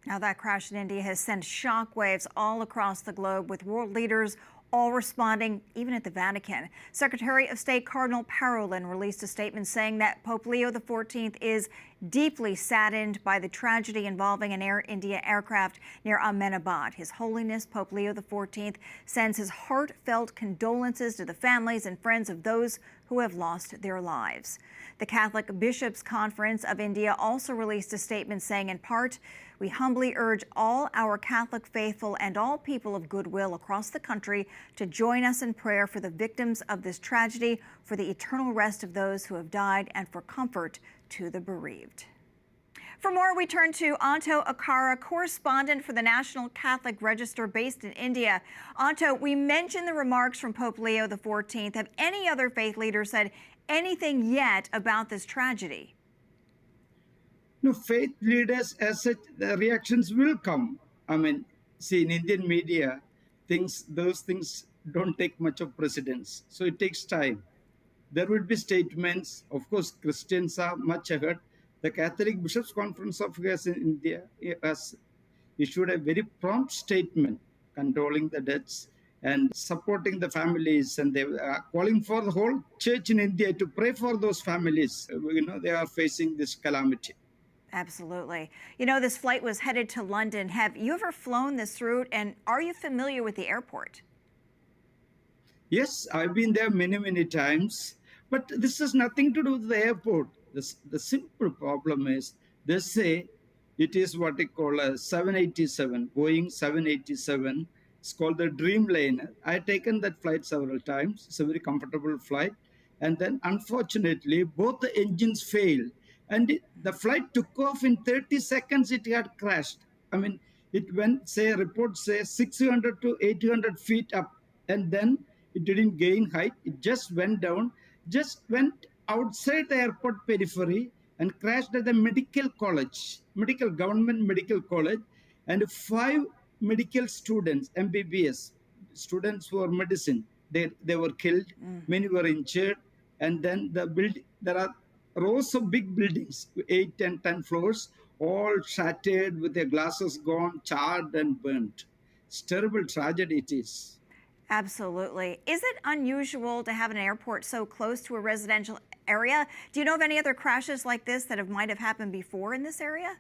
Now, that crash in India has sent shockwaves all across the globe, with world leaders all responding, even at the Vatican. Secretary of State Cardinal Parolin released a statement saying that Pope Leo XIV is deeply saddened by the tragedy involving an Air India aircraft near Ahmedabad. His Holiness Pope Leo XIV sends his heartfelt condolences to the families and friends of those who have lost their lives. The Catholic Bishops' Conference of India also released a statement saying, in part, "We humbly urge all our Catholic faithful and all people of goodwill across the country to join us in prayer for the victims of this tragedy, for the eternal rest of those who have died, and for comfort to the bereaved." For more, we turn to Anto Akkara, correspondent for the National Catholic Register based in India. Anto, we mentioned the remarks from Pope Leo XIV. Have any other faith leaders said anything yet about this tragedy? No, faith leaders as such, the reactions will come. I mean, see, in Indian media, those things don't take much of precedence. So it takes time. There will be statements. Of course, Christians are much ahead. The Catholic Bishops' Conference of India has issued a very prompt statement condoling the deaths and supporting the families, and they are calling for the whole church in India to pray for those families. They are facing this calamity. Absolutely. You know, this flight was headed to London. Have you ever flown this route, and are you familiar with the airport? Yes, I've been there many, many times, but this has nothing to do with the airport. The simple problem is they say it is what they call a 787, Boeing 787. It's called the Dreamliner. I've taken that flight several times. It's a very comfortable flight. And then, unfortunately, both the engines failed. And the flight took off in 30 seconds, it had crashed. I mean, it went, say, reports say 600 to 800 feet up. And then it didn't gain height. It just went down, just went outside the airport periphery and crashed at the government medical college. And 5 medical students, MBBS, students who are medicine, they were killed. Many were injured. And then there are rows of big buildings, 8 and 10 floors, all shattered with their glasses gone, charred and burnt. It's a terrible tragedy it is. Absolutely. Is it unusual to have an airport so close to a residential area? Do you know of any other crashes like this that might have happened before in this area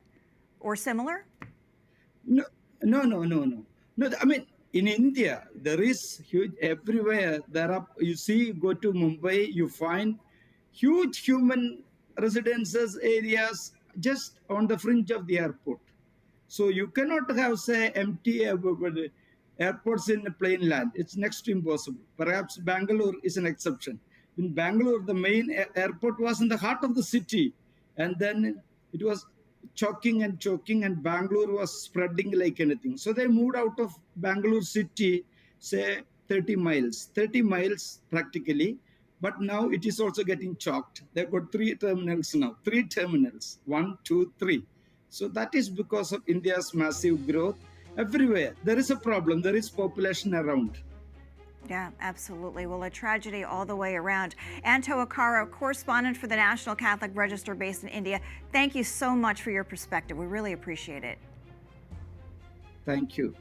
or similar? No. I mean, in India, there is huge everywhere. You go to Mumbai, you find huge human residences areas just on the fringe of the airport. So you cannot have, say, empty airports in a plain land. It's next to impossible. Perhaps Bangalore is an exception. In Bangalore, the main airport was in the heart of the city. And then it was choking, and Bangalore was spreading like anything. So they moved out of Bangalore city, say 30 miles practically. But now it is also getting choked. They've got 3 terminals now, 3 terminals, 1, 2, 3. So that is because of India's massive growth. Everywhere, there is a problem. There is population around. Yeah, absolutely. Well, a tragedy all the way around. Anto Akkara, correspondent for the National Catholic Register based in India, thank you so much for your perspective. We really appreciate it. Thank you.